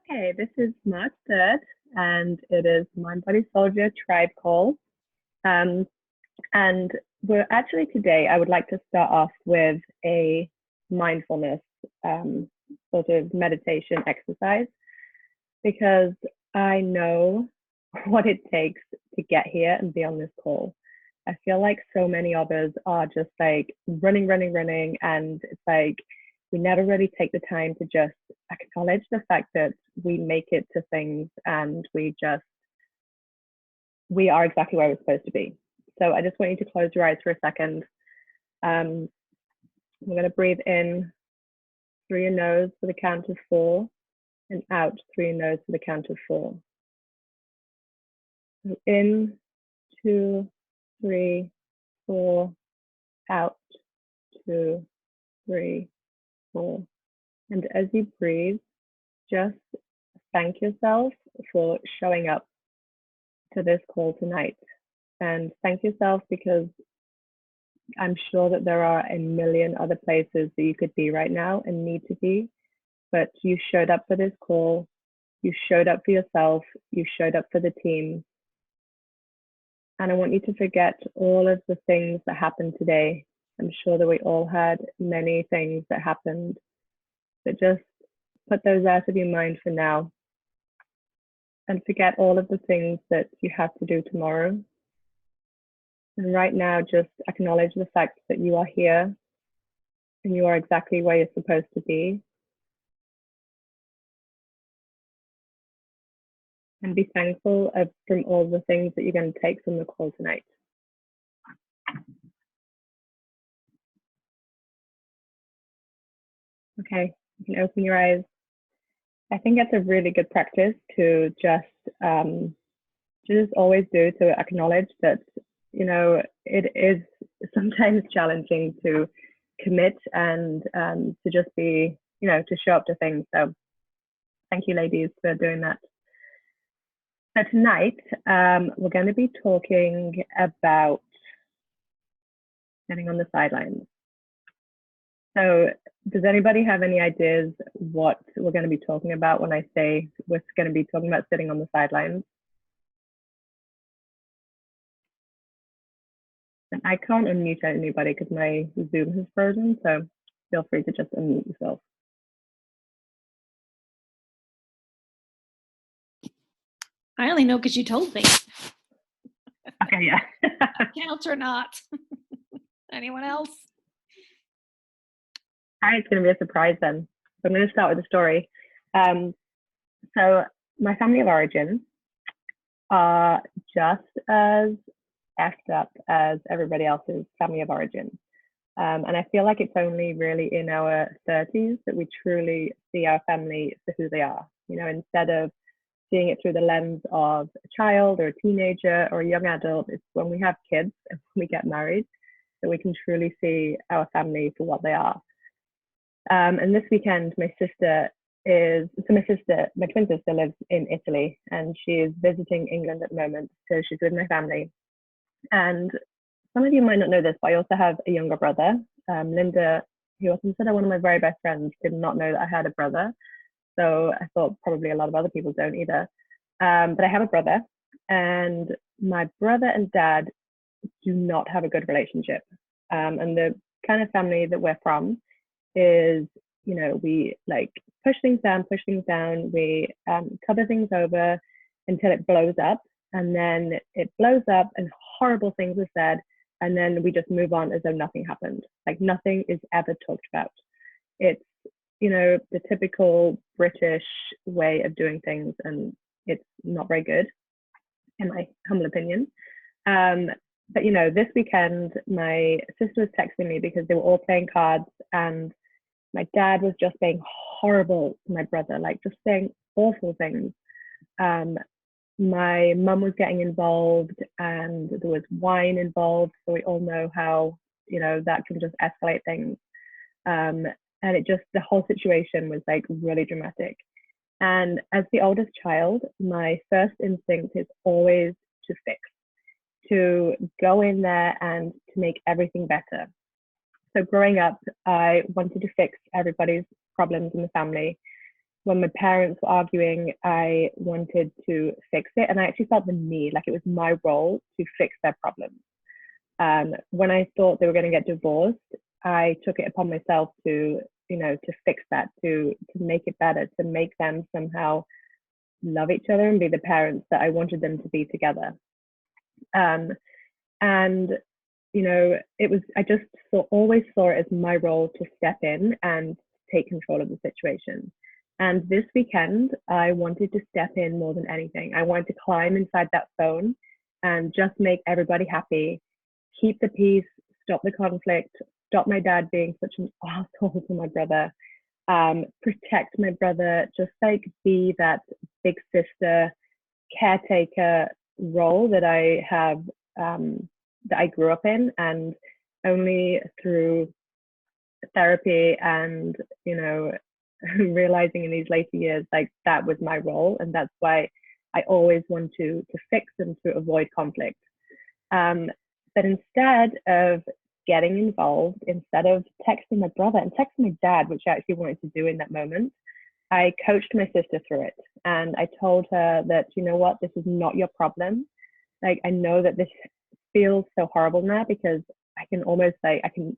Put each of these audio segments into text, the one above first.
Okay, this is March 3rd, and it is Mind Body Soldier Tribe Call. Um, and we're actually today, I would like to start off with a mindfulness um, sort of meditation exercise because I know what it takes to get here and be on this call. I feel like so many of us are just like running, and it's like we never really take the time to just acknowledge the fact that we make it to things and we are exactly where we're supposed to be. So I just want you to close your eyes for a second. We're going to breathe in through your nose for the count of 4 and out through your nose for the count of 4. So in, 2, 3, 4, out, 2, 3, 4. And as you breathe, just thank yourself for showing up to this call tonight. And thank yourself because I'm sure that there are a million other places that you could be right now and need to be, but you showed up for this call, you showed up for yourself, you showed up for the team. And I want you to forget all of the things that happened today. I'm sure that we all had many things that happened, but just put those out of your mind for now and forget all of the things that you have to do tomorrow. And right now, just acknowledge the fact that you are here and you are exactly where you're supposed to be. And be thankful from all the things that you're going to take from the call tonight. Okay, you can open your eyes. I think that's a really good practice to just always do, to acknowledge that, you know, it is sometimes challenging to commit and to just be, you know, to show up to things. So thank you, ladies, for doing that. So tonight, we're going to be talking about sitting on the sidelines. So does anybody have any ideas what we're going to be talking about when I say we're going to be talking about sitting on the sidelines? And I can't unmute anybody because my Zoom has frozen, so feel free to just unmute yourself. I only know because you told me. Okay, yeah. Counts or not. Anyone else? All right, it's going to be a surprise then. So I'm going to start with a story. So my family of origin are just as effed up as everybody else's family of origin. And I feel like it's only really in our 30s that we truly see our family for who they are. You know, instead of seeing it through the lens of a child or a teenager or a young adult, it's when we have kids and we get married that we can truly see our family for what they are. And this weekend, my twin sister lives in Italy and she is visiting England at the moment. So she's with my family. And some of you might not know this, but I also have a younger brother. Linda, who I consider one of my very best friends, did not know that I had a brother. So I thought probably a lot of other people don't either. But I have a brother, and my brother and dad do not have a good relationship. And the kind of family that we're from is, you know, we like push things down, we cover things over until it blows up. And then it blows up and horrible things are said. And then we just move on as though nothing happened. Like nothing is ever talked about. It's, you know, the typical British way of doing things, and it's not very good, in my humble opinion. But you know, this weekend, my sister was texting me because they were all playing cards, and my dad was just being horrible to my brother, like just saying awful things. My mum was getting involved, and there was wine involved, so we all know how, you know, that can just escalate things. And it just, the whole situation was like really dramatic. And as the oldest child, my first instinct is always to fix, to go in there and to make everything better. So growing up, I wanted to fix everybody's problems in the family. when my parents were arguing, I wanted to fix it. And I actually felt the need, like it was my role to fix their problems. When I thought they were going to get divorced, I took it upon myself to, to fix that, to make it better, to make them somehow love each other and be the parents that I wanted them to be together. And I just always saw it as my role to step in and take control of the situation. And this weekend, I wanted to step in more than anything. I wanted to climb inside that phone and just make everybody happy, keep the peace, stop the conflict, stop my dad being such an asshole to my brother, protect my brother, just like be that big sister, caretaker role that I have, that I grew up in. And only through therapy and, realizing in these later years, like that was my role. And that's why I always want to fix and to avoid conflict. But instead of getting involved, instead of texting my brother and texting my dad, which I actually wanted to do in that moment, I coached my sister through it. And I told her that, you know what, this is not your problem. Like, I know that this feels so horrible now because I can almost I can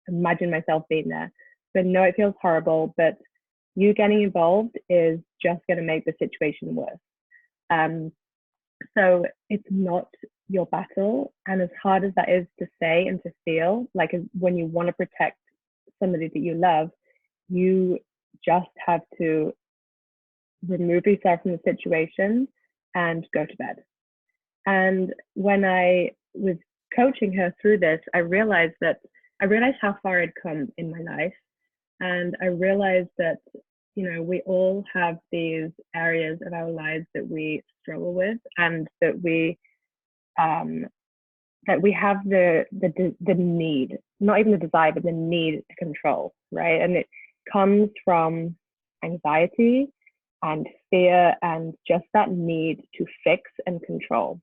imagine myself being there. But no, it feels horrible, but you getting involved is just going to make the situation worse. So it's not your battle. And as hard as that is to say and to feel, like when you want to protect somebody that you love, you just have to remove yourself from the situation and go to bed. And when I was coaching her through this, I realized how far I'd come in my life. And I realized that, we all have these areas of our lives that we struggle with, and that we have the need, not even the desire, but the need to control, right? And it comes from anxiety and fear and just that need to fix and control.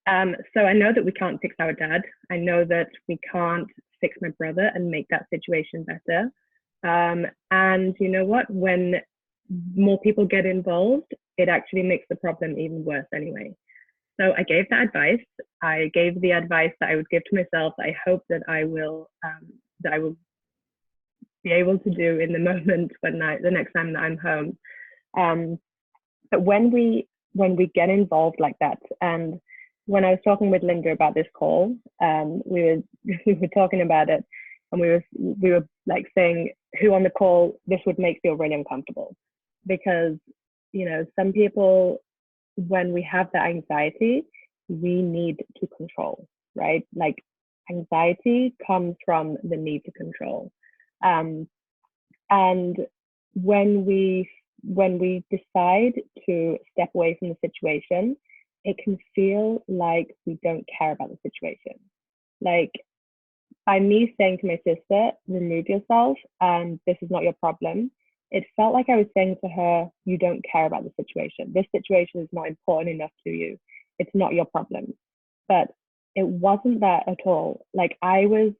So I know that we can't fix our dad. I know that we can't fix my brother and make that situation better. And you know what? When more people get involved, it actually makes the problem even worse anyway. So I gave that advice. I gave the advice that I would give to myself. I hope that I will be able to do in the moment the next time that I'm home. But when we get involved like that, and when I was talking with Linda about this call, we were talking about it, and we were like saying who on the call this would make feel really uncomfortable, because some people, when we have that anxiety, we need to control, right? Like anxiety comes from the need to control, and when we decide to step away from the situation, it can feel like we don't care about the situation. Like, by me saying to my sister, remove yourself, and this is not your problem, it felt like I was saying to her, you don't care about the situation. This situation is not important enough to you. It's not your problem. But it wasn't that at all. Like, I was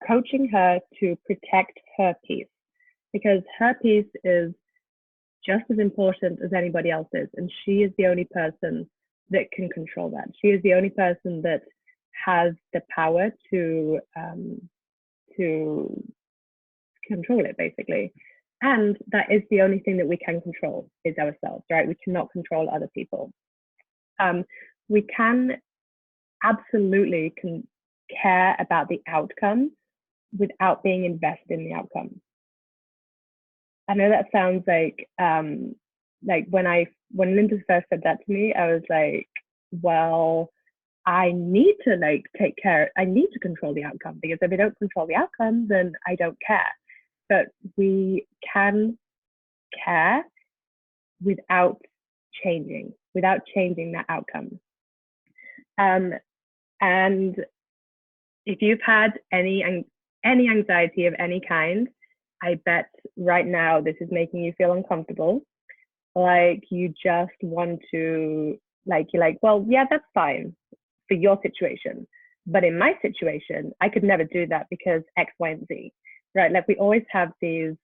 coaching her to protect her peace, because her peace is just as important as anybody else's. And she is the only person that can control that. She is the only person that has the power to control it, basically. And that is the only thing that we can control, is ourselves, right? We cannot control other people. We can absolutely care about the outcome without being invested in the outcome. I know that sounds like when Linda first said that to me, I was like, well, I need to take care. I need to control the outcome, because if I don't control the outcome, then I don't care. But we can care without changing that outcome. And if you've had any anxiety of any kind, I bet right now this is making you feel uncomfortable. Like, you just want to, you're like, well, yeah, that's fine for your situation. But in my situation, I could never do that because X, Y, and Z, right? Like, we always have these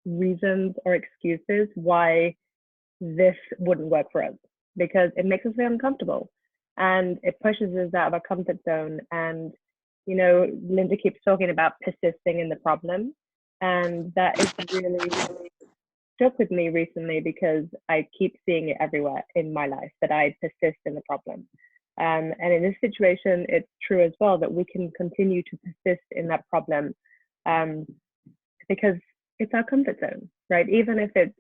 reasons or excuses why this wouldn't work for us, because it makes us feel uncomfortable and it pushes us out of our comfort zone. And, you know, Linda keeps talking about persisting in the problem. And that is really stuck with me recently because I keep seeing it everywhere in my life that I persist in the problem. And in this situation, it's true as well that we can continue to persist in that problem um, because it's our comfort zone, right? Even if it's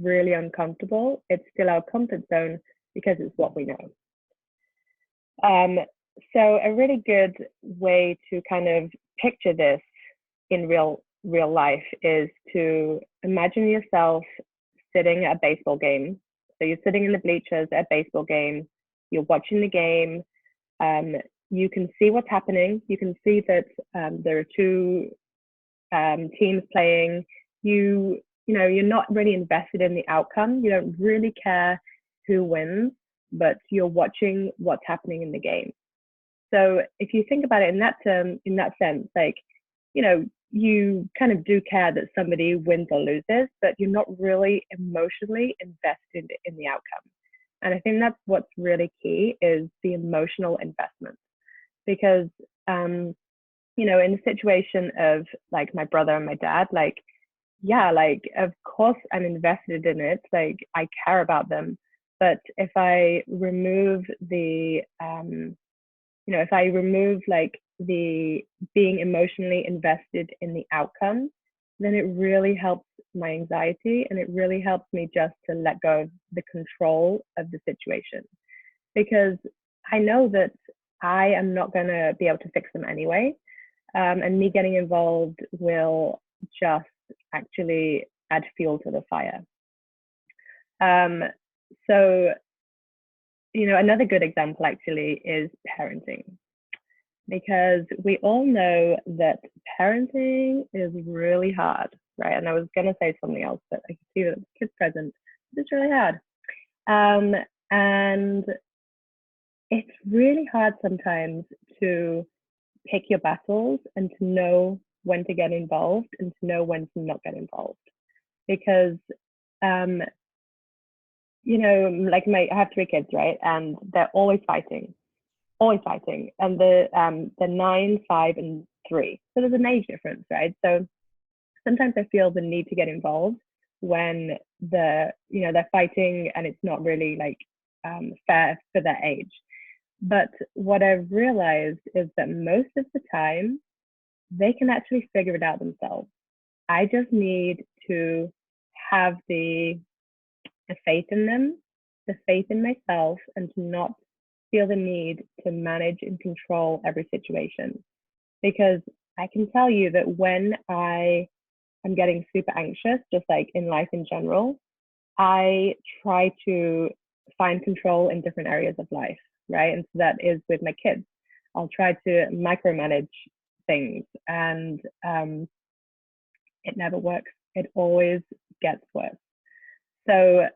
really uncomfortable, it's still our comfort zone because it's what we know. So a really good way to kind of picture this in real life is to imagine yourself sitting at a baseball game. So you're sitting in the bleachers at a baseball game, you're watching the game, you can see what's happening. You can see that there are two teams playing. You know, you're not really invested in the outcome. You don't really care who wins, but you're watching what's happening in the game. So if you think about it in that sense, like, you know, you kind of do care that somebody wins or loses, but you're not really emotionally invested in the outcome. And I think that's what's really key, is the emotional investment. Because you know, in a situation of like my brother and my dad, like, yeah, like of course I'm invested in it, like I care about them. But if I remove the you know, if I remove like the being emotionally invested in the outcome, then it really helps my anxiety, and it really helps me just to let go of the control of the situation, because I know that I am not going to be able to fix them anyway. And me getting involved will just actually add fuel to the fire. So, you know, another good example actually is parenting, because we all know that parenting is really hard, right? And I was going to say something else, but I can see that the kids present. It's really hard. And it's really hard sometimes to pick your battles and to know when to get involved and to know when to not get involved. Because, you know, like I have 3 kids, right? And they're always fighting. And the 9, 5, and 3. So there's an age difference, right? So sometimes I feel the need to get involved when they're fighting and it's not really like fair for their age. But what I've realized is that most of the time, they can actually figure it out themselves. I just need to have the faith in them, the faith in myself, and to not feel the need to manage and control every situation. Because I can tell you that when I am getting super anxious, just like in life in general, I try to find control in different areas of life, right? And so that is with my kids. I'll try to micromanage things, and it never works. It always gets worse. So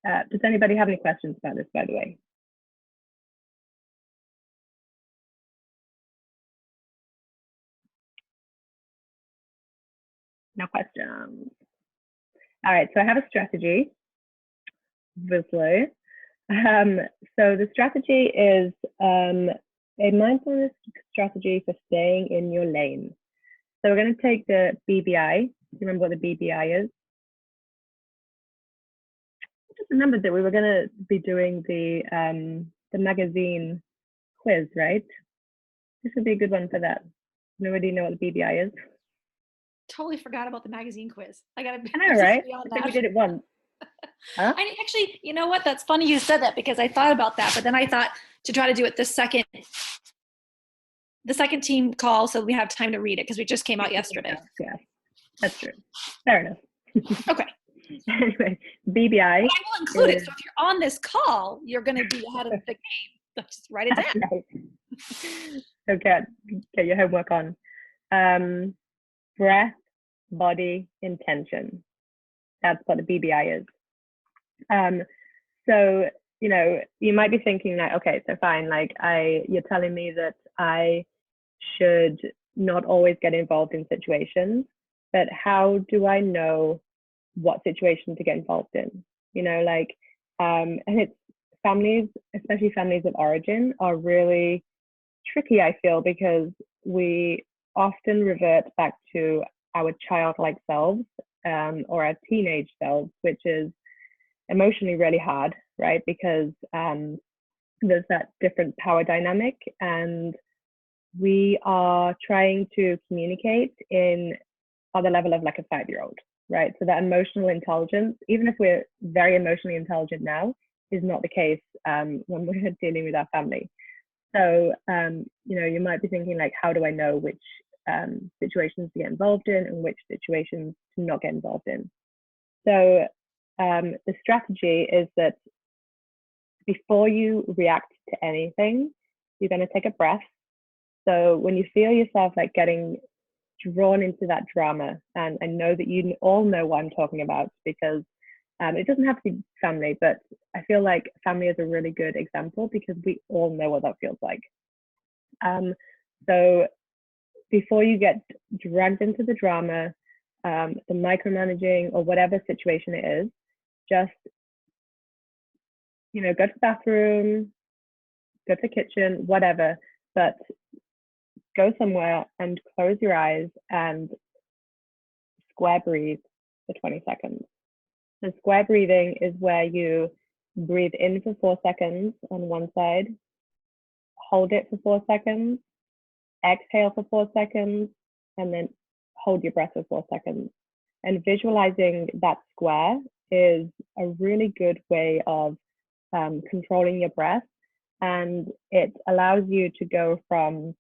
does anybody have any questions about this, by the way? No questions. All right, so I have a strategy, obviously. So the strategy is a mindfulness strategy for staying in your lane. So we're going to take the BBI. Do you remember what the BBI is? I just remembered that we were going to be doing the magazine quiz, right? This would be a good one for that. Nobody know what the BBI is? Totally forgot about the magazine quiz. I know, right? I think we did it once. Huh? I actually, you know what? That's funny you said that, because I thought about that, but then I thought to try to do it the second team call, so we have time to read it, because we just came out yesterday. Yeah, that's true. Fair enough. Okay. Anyway, BBI. I will include it. So if you're on this call, you're going to be ahead of the game. Just write it down. Okay, get your homework on. Breath, body, intention. That's what the BBI is. So, you know, you might be thinking that, okay, so fine, like you're telling me that I should not always get involved in situations, but how do I know what situation to get involved in? You know, like, and it's families, especially families of origin, are really tricky, I feel, because we often revert back to our childlike selves, or our teenage selves, which is emotionally really hard, right? Because there's that different power dynamic, and we are trying to communicate in on the level of like a 5-year-old, right? So that emotional intelligence, even if we're very emotionally intelligent now, is not the case when we're dealing with our family. So, you know, you might be thinking like, how do I know which situations to get involved in and which situations to not get involved in? So the strategy is that before you react to anything, you're going to take a breath. So when you feel yourself like getting drawn into that drama, and I know that you all know what I'm talking about, because it doesn't have to be family, but I feel like family is a really good example because we all know what that feels like. So before you get dragged into the drama, the micromanaging or whatever situation it is, just, you know, go to the bathroom, go to the kitchen, whatever, but go somewhere and close your eyes and square breathe for 20 seconds. So square breathing is where you breathe in for 4 seconds on one side, hold it for 4 seconds, exhale for 4 seconds, and then hold your breath for 4 seconds. And visualizing that square is a really good way of controlling your breath. And it allows you to go from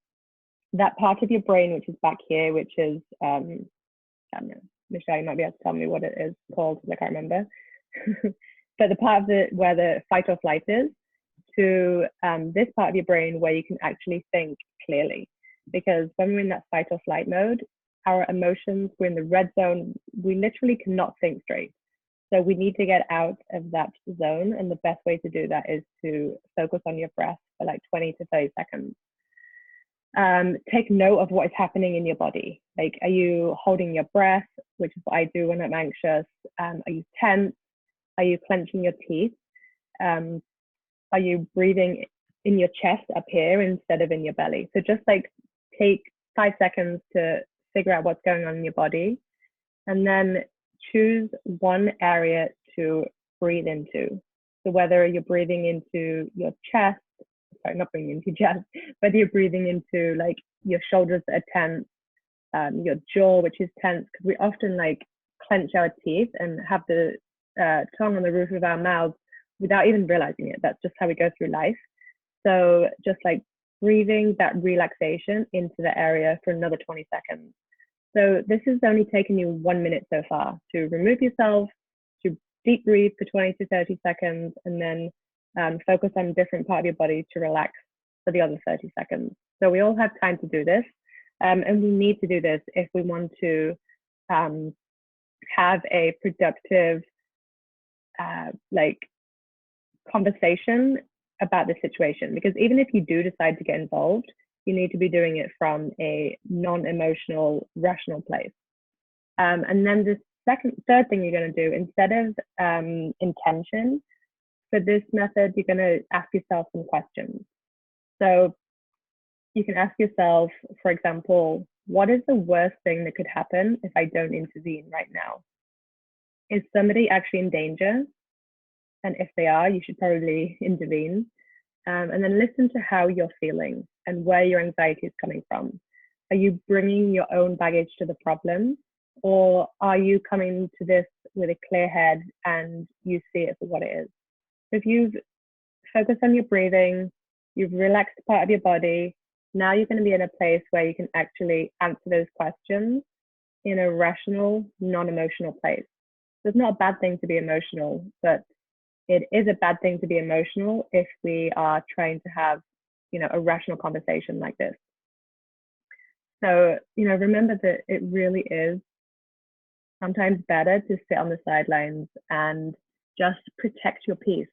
that part of your brain, which is back here, which is, Michelle, you might be able to tell me what it is called, because I can't remember. But the part of where the fight or flight is, to this part of your brain where you can actually think clearly. Because when we're in that fight or flight mode, our emotions, we're in the red zone, we literally cannot think straight. So we need to get out of that zone. And the best way to do that is to focus on your breath for like 20 to 30 seconds. Take note of what is happening in your body. Like, are you holding your breath, which is what I do when I'm anxious? Are you tense? Are you clenching your teeth? Are you breathing in your chest up here instead of in your belly? So just like take 5 seconds to figure out what's going on in your body, and then choose one area to breathe into. So whether you're breathing into your chest, sorry, not breathing into your chest, whether you're breathing into like your shoulders that are tense, your jaw, which is tense, because we often like clench our teeth and have the tongue on the roof of our mouths without even realizing it. That's just how we go through life. So just like breathing that relaxation into the area for another 20 seconds. So this has only taken you 1 minute so far to remove yourself, to deep breathe for 20 to 30 seconds, and then focus on a different part of your body to relax for the other 30 seconds. So we all have time to do this. And we need to do this if we want to have a productive like conversation about the situation. Because even if you do decide to get involved, you need to be doing it from a non-emotional, rational place. And then the third thing you're going to do, instead of intention, for this method, you're going to ask yourself some questions. So you can ask yourself, for example, what is the worst thing that could happen if I don't intervene right now? Is somebody actually in danger? And if they are, you should probably intervene. And then listen to how you're feeling and where your anxiety is coming from. Are you bringing your own baggage to the problem, or are you coming to this with a clear head and you see it for what it is? If you've focused on your breathing, you've relaxed part of your body, now you're going to be in a place where you can actually answer those questions in a rational, non-emotional place. So it's not a bad thing to be emotional, but it is a bad thing to be emotional if we are trying to have, you know, a rational conversation like this. So, you know, remember that it really is sometimes better to sit on the sidelines and just protect your peace.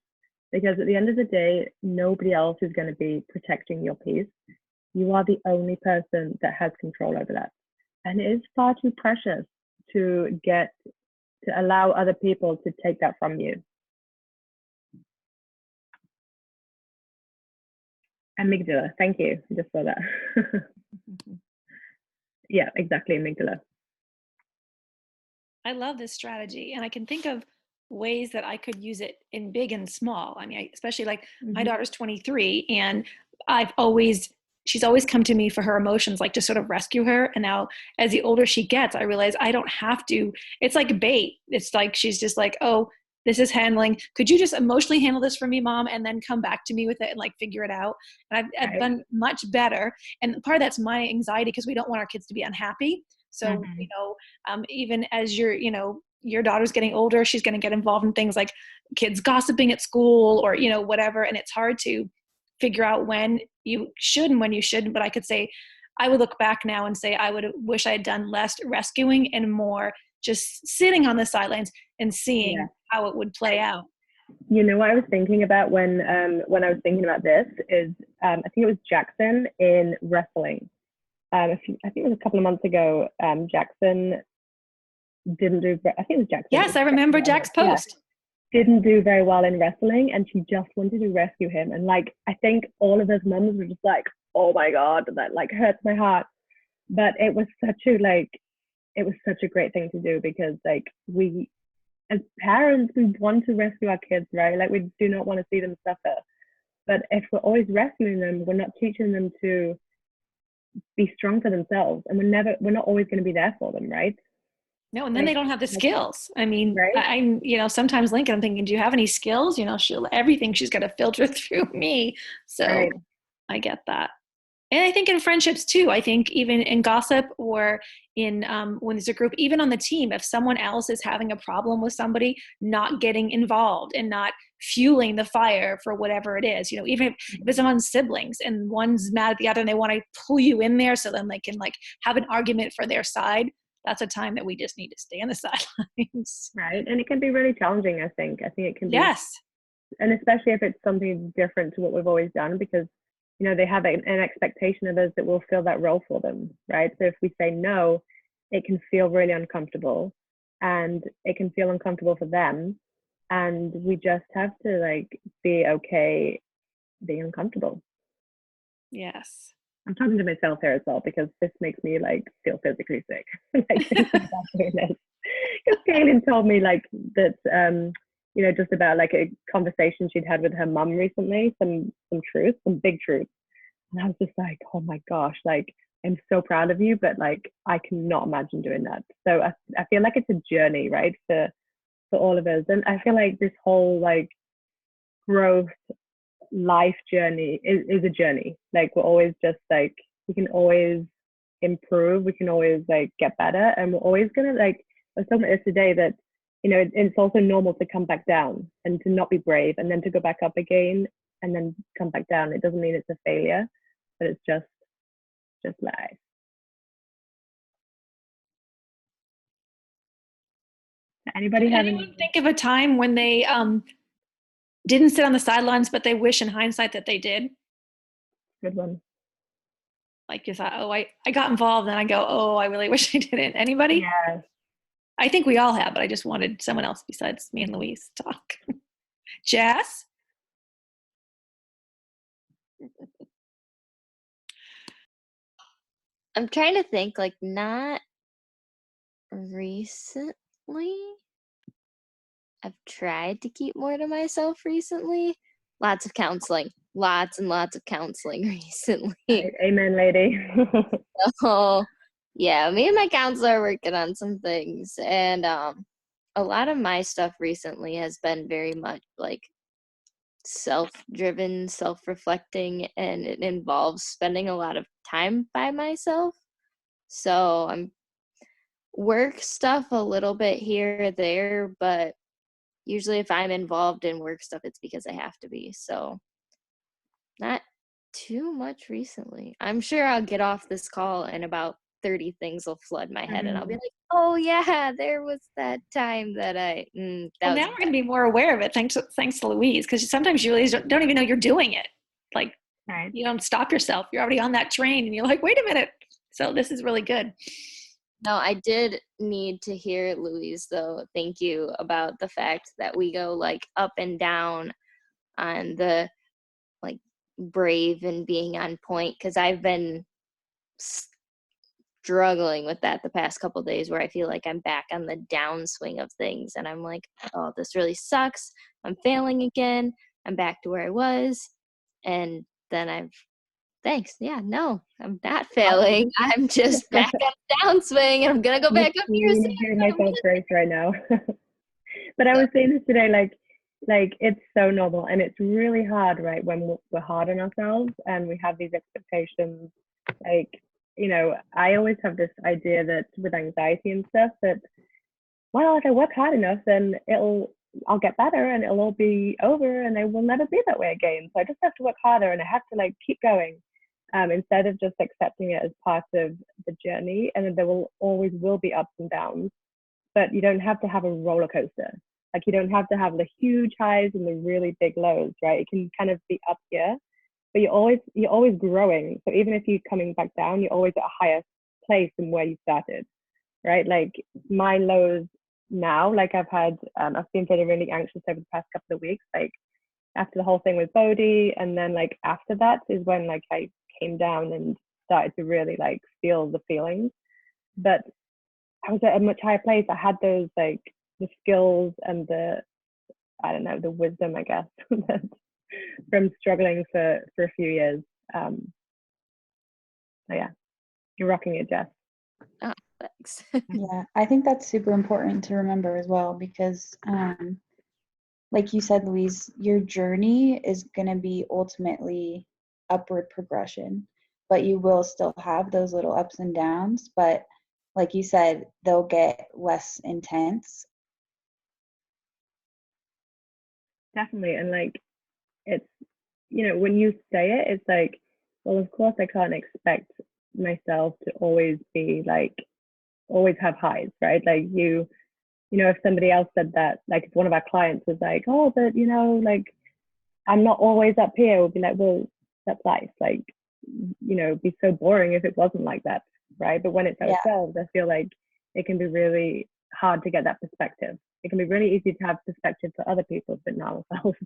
Because at the end of the day, nobody else is going to be protecting your peace. You are the only person that has control over that. And it is far too precious. to allow other people to take that from you. Amygdala, thank you. I just saw that. Yeah, exactly, amygdala. I love this strategy, and I can think of ways that I could use it in big and small. I mean, especially like my daughter's 23, and she's always come to me for her emotions, like to sort of rescue her. And now as the older she gets, I realize I don't have to, it's like bait. It's like, she's just like, oh, this is handling. Could you just emotionally handle this for me, Mom? And then come back to me with it and like figure it out. And I've done much better. And part of that's my anxiety, because we don't want our kids to be unhappy. So, you know, even as your daughter's getting older, she's going to get involved in things like kids gossiping at school or, you know, whatever. And it's hard to figure out when you should and when you shouldn't. But I could say, I would look back now and say, I would wish I had done less rescuing and more just sitting on the sidelines and seeing how it would play out. You know what I was thinking about when I was thinking about this is, I think it was Jackson in wrestling. I think it was a couple of months ago. Jackson didn't do. I think it was Jackson. Yes, I remember Jack's post. Yeah, didn't do very well in wrestling, and she just wanted to rescue him. And like, I think all of us mums were just like, "Oh my god, that like hurts my heart." But it was such a great thing to do, because like, we as parents, we want to rescue our kids, right? Like, we do not want to see them suffer. But if we're always rescuing them, we're not teaching them to be strong for themselves, and we're not always going to be there for them, right? No, and then they don't have the skills. I mean, I'm, you know, sometimes Lincoln, I'm thinking, do you have any skills? You know, everything she's got to filter through me. So I get that. And I think in friendships too, I think even in gossip or in when there's a group, even on the team, if someone else is having a problem with somebody, not getting involved and not fueling the fire for whatever it is, you know, even if it's someone's siblings and one's mad at the other and they want to pull you in there so then they can like have an argument for their side. That's a time that we just need to stay on the sidelines. Right. And it can be really challenging, I think. I think it can be. Yes. And especially if it's something different to what we've always done, because, you know, they have an expectation of us that we'll fill that role for them, right? So if we say no, it can feel really uncomfortable, and it can feel uncomfortable for them. And we just have to like be okay being uncomfortable. Yes. I'm talking to myself here as well, because this makes me like feel physically sick. Because Kaylin told me like that, you know, just about like a conversation she'd had with her mum recently, some truth, some big truth. And I was just like, oh my gosh, like, I'm so proud of you, but like, I cannot imagine doing that. So I feel like it's a journey, right, for all of us. And I feel like this whole like growth life journey is a journey. Like, we're always just like, we can always improve, we can always like get better, and we're always gonna like, I was talking about this today, that, you know, it's also normal to come back down and to not be brave, and then to go back up again and then come back down. It doesn't mean it's a failure, but it's just life. Anybody have anyone think of a time when they didn't sit on the sidelines, but they wish in hindsight that they did? Good one. Like, you thought, oh, I got involved, and I go, oh, I really wish I didn't. Anybody? Yes. I think we all have, but I just wanted someone else besides me and Louise to talk. Jess? I'm trying to think, like, not recently. I've tried to keep more to myself recently. Lots of counseling. Lots and lots of counseling recently. Amen, lady. So, yeah, me and my counselor are working on some things. And a lot of my stuff recently has been very much like self-driven, self-reflecting, and it involves spending a lot of time by myself. So I'm work stuff a little bit here or there, but usually if I'm involved in work stuff, it's because I have to be. So not too much recently. I'm sure I'll get off this call and about 30 things will flood my head and I'll be like, oh yeah, there was that time that well, now we're going to be more aware of it. Thanks to Louise. Because sometimes you don't even know you're doing it. Like, you don't stop yourself. You're already on that train and you're like, wait a minute. So this is really good. No, I did need to hear Louise though. Thank you about the fact that we go like up and down on the like brave and being on point, because I've been struggling with that the past couple days where I feel like I'm back on the downswing of things and I'm like, oh, this really sucks. I'm failing again. I'm back to where I was. And then thanks. Yeah, no, I'm not failing. I'm just back on the downswing and I'm going to go back up here I'm soon. giving myself grace right now. But I was saying this today, like it's so normal and it's really hard, right? When we're hard on ourselves and we have these expectations, like, you know, I always have this idea that with anxiety and stuff that, well, if I work hard enough, then I'll get better and it'll all be over and I will never be that way again. So I just have to work harder and I have to like keep going, instead of just accepting it as part of the journey. And then there will always be ups and downs, but you don't have to have a roller coaster. Like you don't have to have the huge highs and the really big lows, right? It can kind of be up here, but you're always growing. So even if you're coming back down, you're always at a higher place than where you started, right? Like my lows now, like I've been feeling really anxious over the past couple of weeks, like after the whole thing with Bodhi, and then like after that is when like I came down and started to really like feel the feelings. But I was at a much higher place. I had those like the skills and I don't know, the wisdom, I guess, from struggling for a few years. So yeah, you're rocking it, Jess. Oh, thanks. Yeah, I think that's super important to remember as well because, like you said, Louise, your journey is going to be ultimately upward progression, but you will still have those little ups and downs. But like you said, they'll get less intense. Definitely. And like, it's, you know, when you say it, it's like, well, of course I can't expect myself to always be like, always have highs, right? Like you know, if somebody else said that, like if one of our clients was like, oh, but you know, like I'm not always up here, we'll be like, well, that's life. Like, you know, it'd be so boring if it wasn't like that, right? But when it's Yeah. ourselves, I feel like it can be really hard to get that perspective. It can be really easy to have perspective for other people, but not ourselves.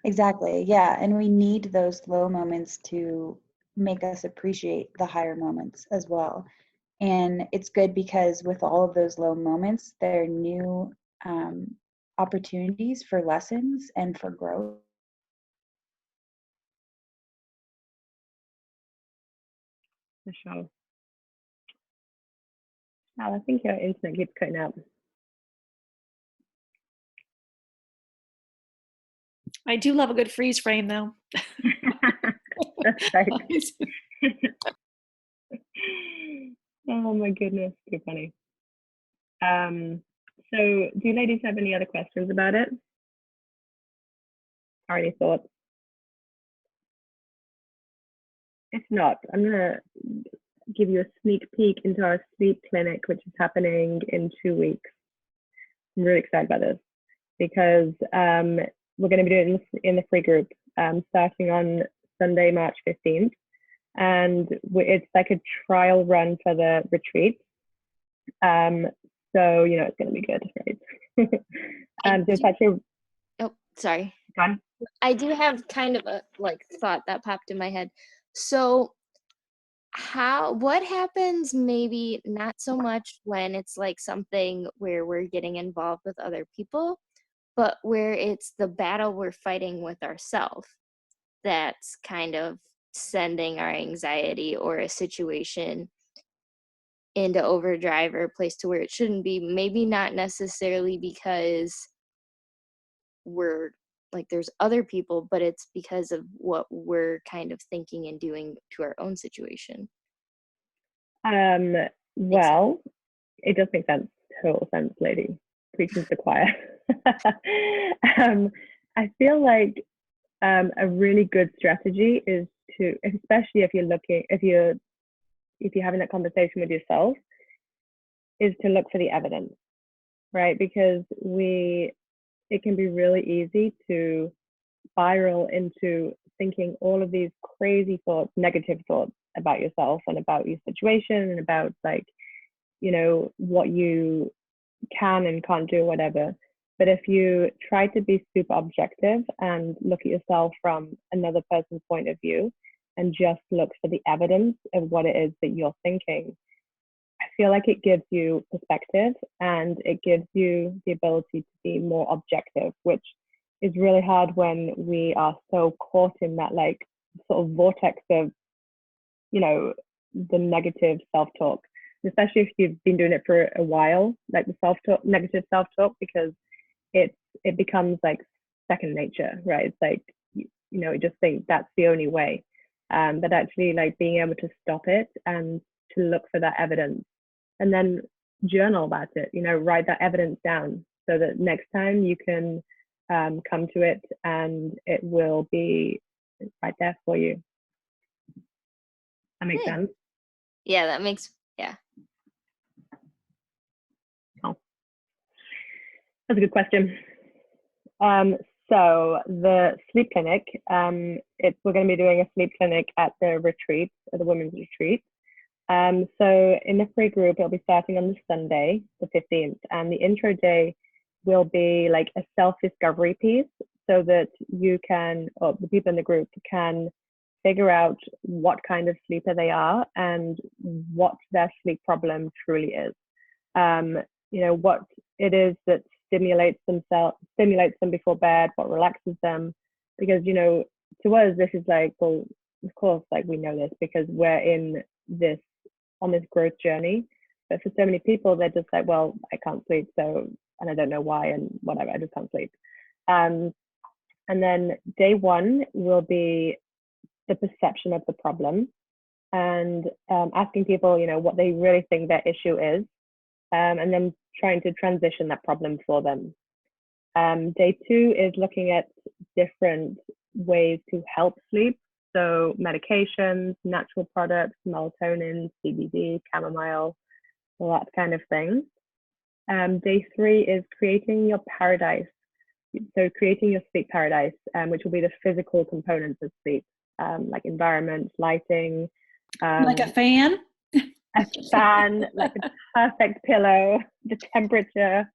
Exactly. Yeah. And we need those low moments to make us appreciate the higher moments as well. And it's good because with all of those low moments, there are new opportunities for lessons and for growth. For sure. Al, I think your internet keeps cutting out. I do love a good freeze frame, though. That's right. Oh my goodness, too funny. So do you ladies have any other questions about it? Or any thoughts? If not, I'm gonna give you a sneak peek into our sleep clinic, which is happening in 2 weeks. I'm really excited about this because we're going to be doing it in the free group, starting on Sunday, March 15th. And it's like a trial run for the retreat. So, you know, it's going to be good, right? So it's actually. Oh, sorry. Go on. I do have kind of a like thought that popped in my head. So what happens maybe not so much when it's like something where we're getting involved with other people, but where it's the battle we're fighting with ourselves that's kind of sending our anxiety or a situation into overdrive or a place to where it shouldn't be, maybe not necessarily because we're like there's other people, but it's because of what we're kind of thinking and doing to our own situation. Well, it does make sense, total sense, lady. Preaching to the choir. I feel like a really good strategy is to, especially if you're having that conversation with yourself, is to look for the evidence, right? Because it can be really easy to spiral into thinking all of these crazy thoughts, negative thoughts about yourself and about your situation and about like, you know, what you can and can't do, whatever. But if you try to be super objective and look at yourself from another person's point of view and just look for the evidence of what it is that you're thinking, I feel like it gives you perspective and it gives you the ability to be more objective, which is really hard when we are so caught in that like sort of vortex of, you know, the negative self-talk, especially if you've been doing it for a while, like the self-talk, negative self-talk, because it becomes like second nature, right? It's like, you know, you just think that's the only way. But actually like being able to stop it and to look for that evidence and then journal about it, you know, write that evidence down so that next time you can come to it and it will be right there for you. That makes sense? Yeah, that makes, yeah. Oh, that's a good question. So the sleep clinic, we're going to be doing a sleep clinic at the retreat, at the women's retreat. So in the free group, it'll be starting on the Sunday, the 15th, and the intro day will be like a self-discovery piece so that you can, or the people in the group can figure out what kind of sleeper they are and what their sleep problem truly is. You know, what it is that stimulates them before bed, what relaxes them, because, you know, to us, this is like, well, of course, like we know this because we're in this, on this growth journey. But for so many people, they're just like, well, I can't sleep, so, and I don't know why, and whatever, I just can't sleep. And then day one will be the perception of the problem and asking people, you know, what they really think their issue is, and then trying to transition that problem for them. Day two is looking at different ways to help sleep. So medications, natural products, melatonin, CBD, chamomile, all that kind of thing. Day three is creating your paradise. So creating your sleep paradise, which will be the physical components of sleep, like environment, lighting. Like a fan? A fan, like a perfect pillow, the temperature.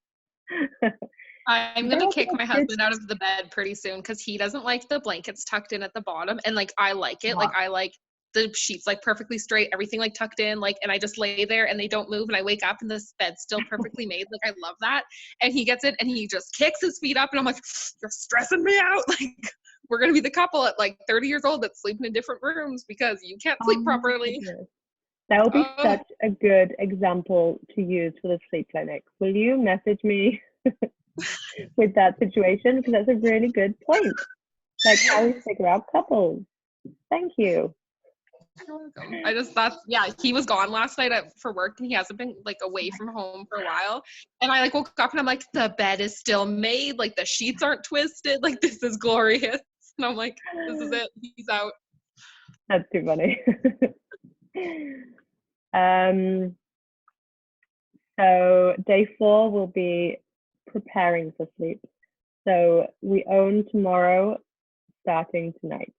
I'm gonna kick my husband out of the bed pretty soon because he doesn't like the blankets tucked in at the bottom, and like I like it. Like I like the sheets like perfectly straight, everything like tucked in, like, and I just lay there and they don't move, and I wake up and this bed's still perfectly made. Like I love that. And he gets it and he just kicks his feet up, and I'm like, you're stressing me out. Like we're gonna be the couple at like 30 years old that's sleeping in different rooms because you can't sleep properly. That will be such a good example to use for the sleep clinic. Will you message me with that situation? Because that's a really good point. Like how we figure out couples. Thank you. He was gone last night for work and he hasn't been like away from home for a while. And I like woke up and I'm like, the bed is still made. Like the sheets aren't twisted. Like this is glorious. And I'm like, this is it. He's out. That's too funny. So day 4 will be preparing for sleep. So we own tomorrow, starting tonight.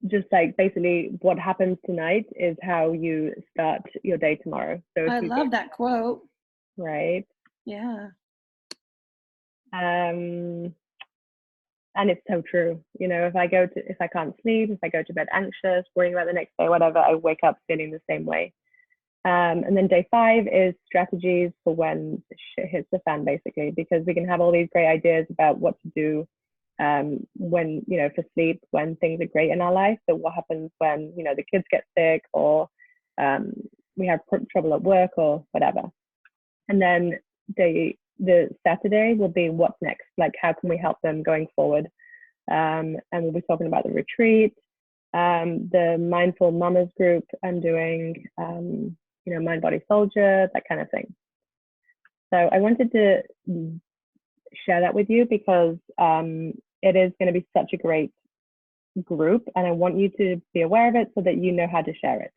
Just like basically what happens tonight is how you start your day tomorrow. So I love that quote. Right. Yeah. And it's so true. You know, if I can't sleep, if I go to bed anxious, worrying about the next day, whatever, I wake up feeling the same way. And then day 5 is strategies for when shit hits the fan, basically, because we can have all these great ideas about what to do when, you know, for sleep, when things are great in our life. But what happens when, you know, the kids get sick or we have trouble at work or whatever. And then the Saturday will be what's next, like how can we help them going forward. And we'll be talking about the retreat, the Mindful Mamas group I'm doing, you know, Mind Body Soldier, that kind of thing. So I wanted to share that with you because it is going to be such a great group and I want you to be aware of it so that you know how to share it.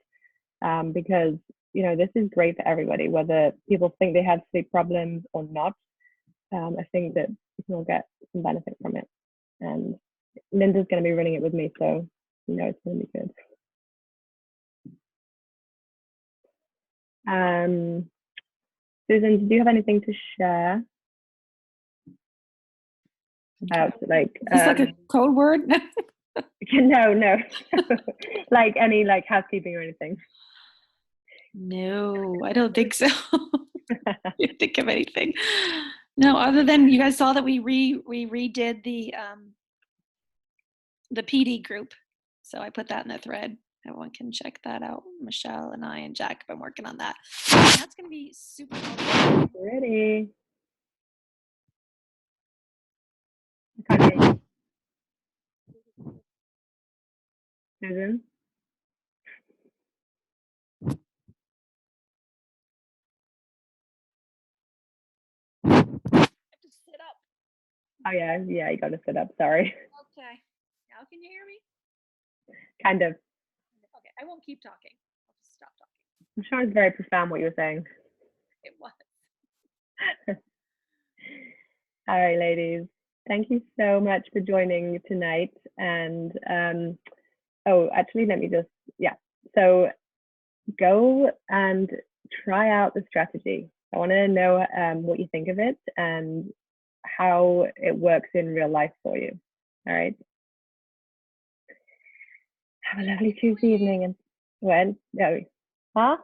Because, you know, this is great for everybody, whether people think they have sleep problems or not. I think that you can all get some benefit from it. And Linda's going to be running it with me, so you know it's going to be good. Susan, do you have anything to share about like Is this like a code word? no like any like housekeeping or anything? No, I don't think so. Can't think of anything. No, other than you guys saw that we redid the PD group, so I put that in the thread. Everyone can check that out. Michelle and I and Jack have been working on that. That's going to be super helpful. Ready? I can't hear you. Susan? I have to sit up. Oh yeah, you got to sit up. Sorry. Okay. Now can you hear me? Kind of. Okay, I won't keep talking. I'll just stop talking. I'm sure it's very profound what you were saying. It was. All right, ladies. Thank you so much for joining tonight. And oh, actually, let me just, yeah. So go and try out the strategy. I want to know what you think of it and how it works in real life for you. All right. Have a lovely Tuesday evening. And when? No. Huh?